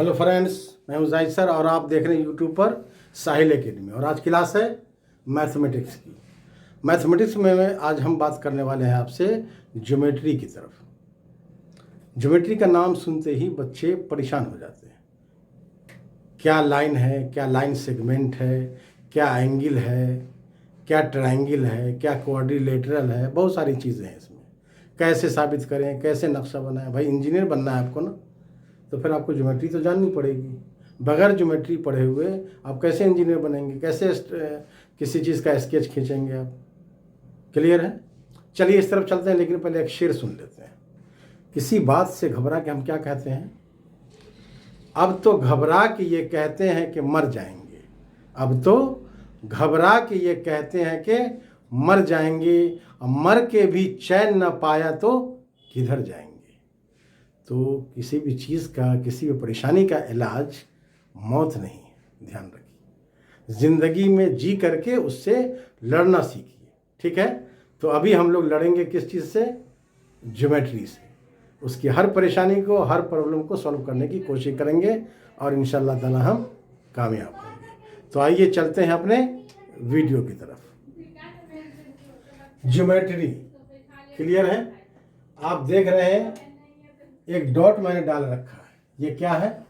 Hello friends, मैं हूं Zahid sir और आप देख रहे हैं यूट्यूब पर साहिल एकेडमी। और आज क्लास है मैथमेटिक्स की। मैथमेटिक्स में आज हम बात करने वाले हैं आपसे ज्योमेट्री की तरफ। ज्योमेट्री का नाम सुनते ही बच्चे परेशान हो जाते हैं। क्या लाइन है, क्या लाइन सेगमेंट है, क्या एंगल है, क्या ट्रायंगल है, क्या क्वाड्रिलेटरल है, बहुत सारी चीज़ें हैं इसमें। कैसे साबित करें, कैसे नक्शा बनाएं। भाई इंजीनियर बनना है आपको ना, तो फिर आपको ज्योमेट्री तो जाननी पड़ेगी। बगैर ज्योमेट्री पढ़े हुए आप कैसे इंजीनियर बनेंगे, कैसे किसी चीज़ का स्केच खींचेंगे आप। क्लियर है? चलिए इस तरफ चलते हैं, लेकिन पहले एक शेर सुन लेते हैं। किसी बात से घबरा के हम क्या कहते हैं? अब तो घबरा के ये कहते हैं कि मर जाएंगे। अब तो घबरा के ये कहते हैं कि मर जाएंगे, और मर के भी चैन न पाया तो किधर जाएंगे। तो किसी भी चीज़ का, किसी भी परेशानी का इलाज मौत नहीं है, ध्यान रखिए। ज़िंदगी में जी करके उससे लड़ना सीखिए, ठीक है? तो अभी हम लोग लड़ेंगे किस चीज़ से? ज्योमेट्री से। उसकी हर परेशानी को, हर प्रॉब्लम को सॉल्व करने की कोशिश करेंगे और इंशाअल्लाह ताला हम कामयाब होंगे। तो आइए चलते हैं अपने वीडियो की तरफ। ज्योमेट्री क्लियर है? आप देख रहे हैं एक डॉट मैंने डाल रखा है। ये क्या है?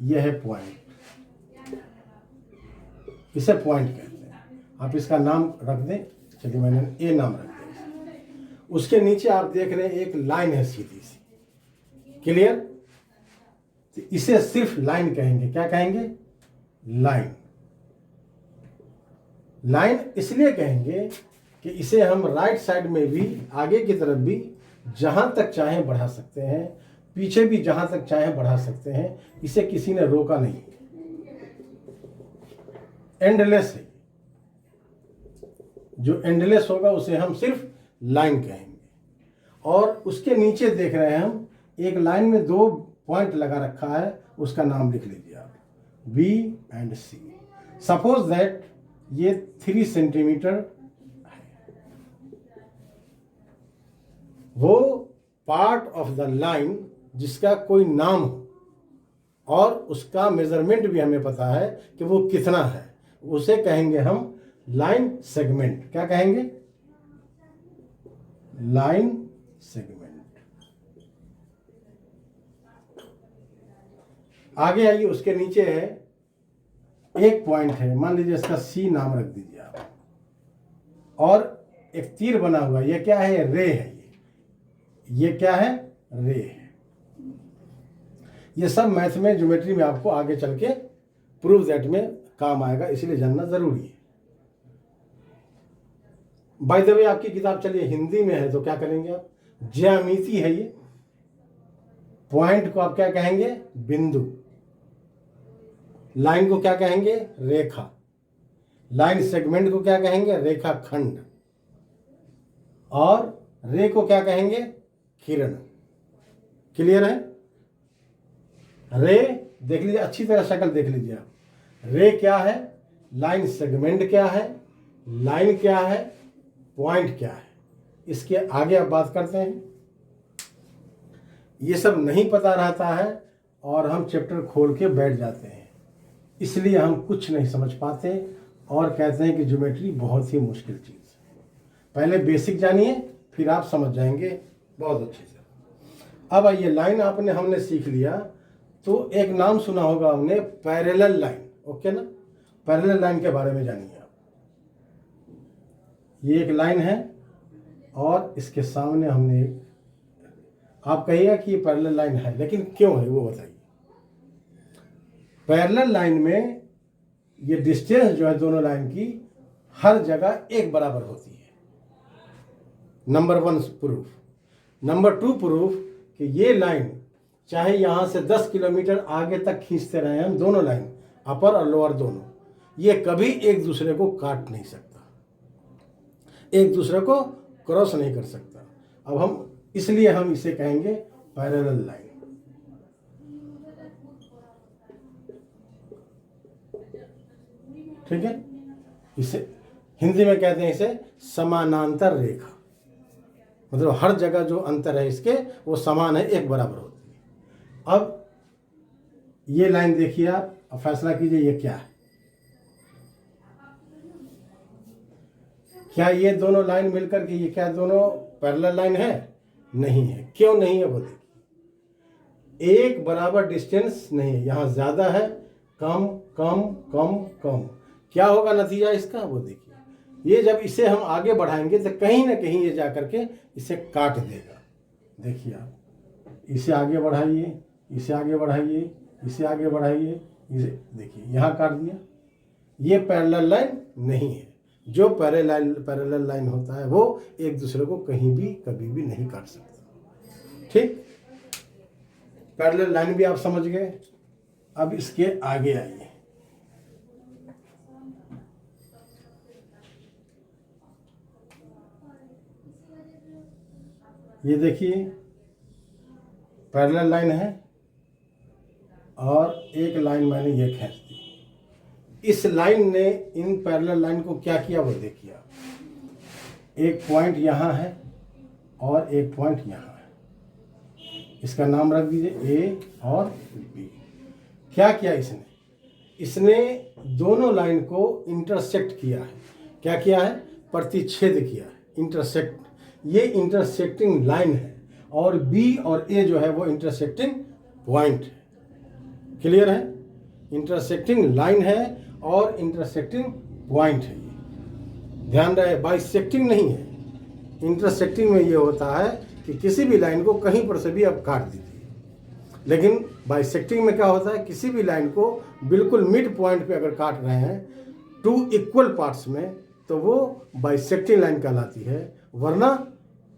ये है पॉइंट। इसे पॉइंट कहते हैं। आप इसका नाम रख दें। चलिए मैंने ए नाम रख दिया। उसके नीचे आप देख रहे हैं एक लाइन है सीधी सी। क्लियर? तो इसे सिर्फ लाइन कहेंगे। क्या कहेंगे? लाइन। लाइन इसलिए कहेंगे कि इसे हम राइट साइड में भी, आगे की तरफ भी जहां तक चाहें बढ़ा सकते हैं, पीछे भी जहां तक चाहें बढ़ा सकते हैं। इसे किसी ने रोका नहीं। एंडलेस है। जो एंडलेस होगा उसे हम सिर्फ लाइन कहेंगे। और उसके नीचे देख रहे हैं हम एक लाइन में दो पॉइंट लगा रखा है, उसका नाम लिख लीजिए आप, B and C. Suppose that ये 3 सेंटीमीटर है। वो पार्ट ऑफ द लाइन जिसका कोई नाम हो और उसका मेजरमेंट भी हमें पता है कि वो कितना है, उसे कहेंगे हम लाइन सेगमेंट। क्या कहेंगे? Line segment. आगे आइए, उसके नीचे है एक पॉइंट है, मान लीजिए इसका सी नाम रख दीजिए आप, और एक तीर बना हुआ। ये क्या है? रे है। ये क्या है? रे है। ये सब मैथ में, ज्योमेट्री में आपको आगे चल के प्रूव दैट में काम आएगा, इसलिए जानना जरूरी है। बाय द वे आपकी किताब चलिए हिंदी में है, तो क्या करेंगे आप? ज्यामिति है ये। पॉइंट को आप क्या कहेंगे? बिंदु। लाइन को क्या कहेंगे? रेखा। लाइन सेगमेंट को क्या कहेंगे? रेखा खंड। और रे को क्या कहेंगे? किरण। क्लियर है? रे देख लीजिए, अच्छी तरह शक्ल देख लीजिए आप। रे क्या है? लाइन सेगमेंट क्या है? लाइन क्या है? पॉइंट क्या है? इसके आगे आप बात करते हैं। ये सब नहीं पता रहता है और हम चैप्टर खोल के बैठ जाते हैं, इसलिए हम कुछ नहीं समझ पाते और कहते हैं कि ज्योमेट्री बहुत ही मुश्किल चीज़ है। पहले बेसिक जानिए, फिर आप समझ जाएंगे बहुत अच्छे से। अब आइए, लाइन हमने सीख लिया, तो एक नाम सुना होगा हमने, पैरेलल लाइन। ओके ना? पैरेलल लाइन के बारे में जानिए आप। ये एक लाइन है और इसके सामने हमने, आप कहिएगा कि ये पैरेलल लाइन है, लेकिन क्यों है वो बताइए। पैरेलल लाइन में ये डिस्टेंस जो है दोनों लाइन की हर जगह एक बराबर होती है। Number 1 proof. नंबर 2 प्रूफ कि ये लाइन चाहे यहां से 10 किलोमीटर आगे तक खींचते रहे हम, दोनों लाइन, अपर और लोअर दोनों, ये कभी एक दूसरे को काट नहीं सकता, एक दूसरे को क्रॉस नहीं कर सकता। अब हम, इसलिए हम इसे कहेंगे पैरेलल लाइन। ठीक है? इसे हिंदी में कहते हैं इसे समानांतर रेखा। मतलब हर जगह जो अंतर है इसके वो समान है, एक बराबर होती है। अब ये लाइन देखिए आप, अब फैसला कीजिए ये क्या है। क्या ये दोनों लाइन मिलकर के ये क्या दोनों पैरेलल लाइन है? नहीं है। क्यों नहीं है वो देखिए, एक बराबर डिस्टेंस नहीं है, यहाँ ज़्यादा है, कम कम कम कम। क्या होगा नतीजा इसका वो देखिए। ये जब इसे हम आगे बढ़ाएंगे तो कहीं ना कहीं ये जा करके इसे काट देगा। देखिए आप, इसे आगे बढ़ाइए, इसे आगे बढ़ाइए, इसे आगे बढ़ाइए, इसे देखिए यहाँ काट दिया। ये पैरेलल लाइन नहीं है। जो पैरेलल लाइन होता है वो एक दूसरे को कहीं भी कभी भी नहीं काट सकता। ठीक, पैरेलल लाइन भी आप समझ गए। अब इसके आगे आइए। ये देखिए पैरेलल लाइन है और एक लाइन मैंने ये खींच दी। इस लाइन ने इन पैरेलल लाइन को क्या किया वो देखिए आप। एक पॉइंट यहाँ है और एक पॉइंट यहाँ है। इसका नाम रख दीजिए ए और बी। क्या किया इसने? इसने दोनों लाइन को इंटरसेक्ट किया है। क्या किया है? प्रतिच्छेद किया है, इंटरसेक्ट। ये इंटरसेक्टिंग लाइन है और बी और ए जो है वो इंटरसेक्टिंग पॉइंट है। क्लियर है? इंटरसेक्टिंग लाइन है और इंटरसेक्टिंग पॉइंट है। ये ध्यान रहे, बाइसेक्टिंग नहीं है। इंटरसेक्टिंग में ये होता है कि किसी भी लाइन को कहीं पर से भी आप काट दीजिए, लेकिन बाइसेक्टिंग में क्या होता है, किसी भी लाइन को बिल्कुल मिड पॉइंट पे अगर काट रहे हैं टू इक्वल पार्ट्स में तो वो बाइसेक्टिंग लाइन कहलाती है, वरना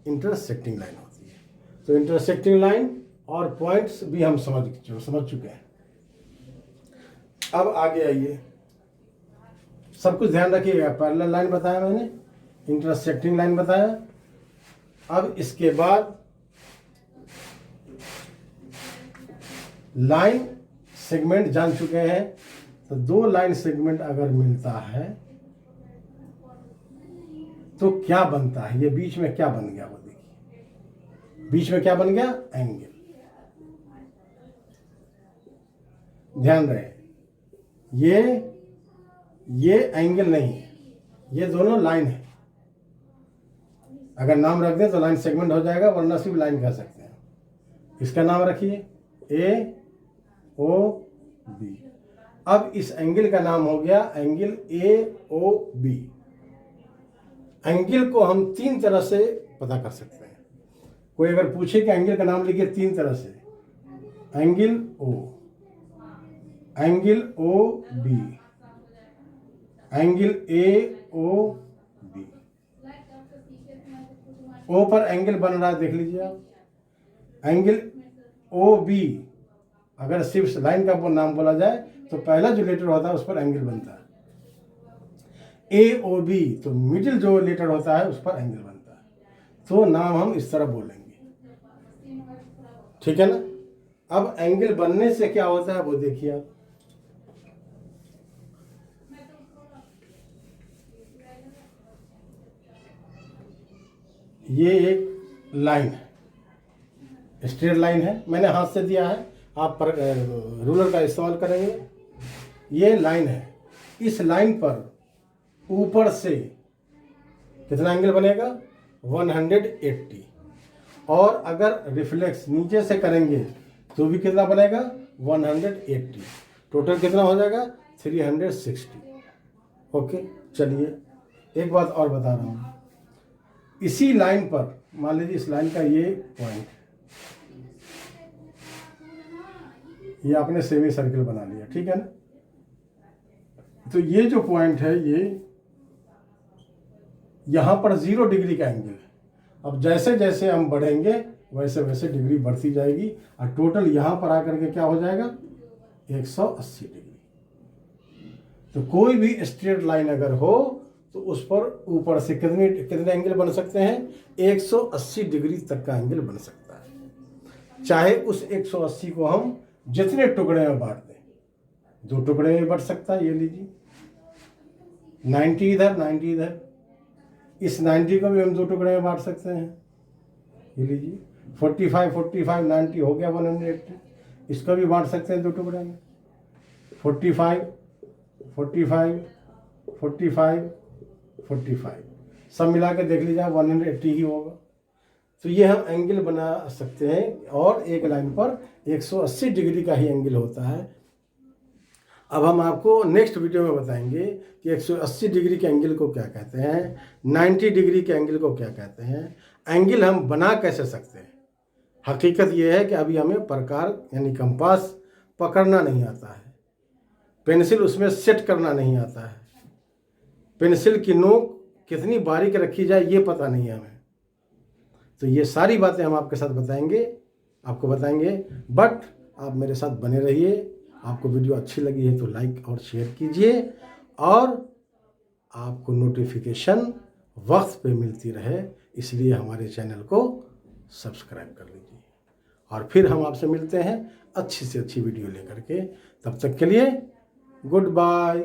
इंटरसेक्टिंग लाइन होती है। तो इंटरसेक्टिंग लाइन और पॉइंट्स भी हम समझ चुके हैं। अब आगे आइए, सब कुछ ध्यान रखिएगा। पैरेलल लाइन बताया मैंने, इंटरसेक्टिंग लाइन बताया। अब इसके बाद लाइन सेगमेंट जान चुके हैं। तो दो लाइन सेगमेंट अगर मिलता है तो क्या बनता है? ये बीच में क्या बन गया वो देखिए। बीच में क्या बन गया? एंगल। ध्यान रहे, ये एंगल नहीं है, ये दोनों लाइन है। अगर नाम रख दें तो लाइन सेगमेंट हो जाएगा, वरना सिर्फ लाइन कह सकते हैं। इसका नाम रखिए ए ओ बी। अब इस एंगल का नाम हो गया angle A O B. Angle को हम तीन तरह से पता कर सकते हैं। कोई अगर पूछे कि एंगल का नाम लिखिए तीन तरह से, angle O B, angle A O B. O पर एंगल बन रहा है, देख लीजिए आप। एंगल ओ बी अगर सिर्फ लाइन का नाम बोला जाए तो पहला जो लेटर होता है उस पर एंगल बनता है। ए ओ बी तो मिडिल जो लेटर होता है उस पर एंगल बनता है। तो नाम हम इस तरह बोलेंगे, ठीक है ना। अब एंगल बनने से क्या होता है वो देखिए आप। ये एक लाइन है, स्ट्रेट लाइन है, मैंने हाथ से दिया है, आप पर रूलर का इस्तेमाल करेंगे। ये लाइन है, इस लाइन पर ऊपर से कितना एंगल बनेगा? 180। और अगर रिफ्लेक्स नीचे से करेंगे तो भी कितना बनेगा? 180। टोटल कितना हो जाएगा? 360। ओके, चलिए एक बात और बता रहा हूँ। इसी लाइन पर मान लीजिए इस लाइन का ये पॉइंट, ये आपने सेमी सर्कल बना लिया, ठीक है ना। तो ये जो पॉइंट है ये यहाँ पर 0 डिग्री का एंगल है। अब जैसे जैसे हम बढ़ेंगे वैसे वैसे डिग्री बढ़ती जाएगी और टोटल यहाँ पर आकर के क्या हो जाएगा? 180 डिग्री। तो कोई भी स्ट्रेट लाइन अगर हो तो उस पर ऊपर से कितने एंगल बन सकते हैं? 180 डिग्री तक का एंगल बन सकता है। चाहे उस 180 को हम जितने टुकड़े में बांट दें, 2 टुकड़े में बढ़ सकता है। ये लीजिए 90 इधर 90 इधर, इस 90 को भी हम 2 टुकड़े में बांट सकते हैं। ये लीजिए 45 45 90 हो गया 180। इसका भी बांट सकते हैं 2 टुकड़े में। 45, 45, 45, 45 सब मिला के देख लीजिए 180 ही होगा। तो ये हम एंगल बना सकते हैं और एक लाइन पर 180 डिग्री का ही एंगल होता है। अब हम आपको नेक्स्ट वीडियो में बताएंगे कि 180 डिग्री के एंगल को क्या कहते हैं, 90 डिग्री के एंगल को क्या कहते हैं, एंगल हम बना कैसे सकते हैं। हकीकत ये है कि अभी हमें प्रकार यानी कंपास पकड़ना नहीं आता है, पेंसिल उसमें सेट करना नहीं आता है, पेंसिल की नोक कितनी बारीक रखी जाए ये पता नहीं है हमें। तो ये सारी बातें हम आपके साथ आपको बताएंगे। बट आप मेरे साथ बने रहिए। आपको वीडियो अच्छी लगी है तो लाइक और शेयर कीजिए और आपको नोटिफिकेशन वक्त पे मिलती रहे, इसलिए हमारे चैनल को सब्सक्राइब कर लीजिए। और फिर हम आपसे मिलते हैं अच्छी से अच्छी वीडियो लेकर के। तब तक के लिए गुड बाय।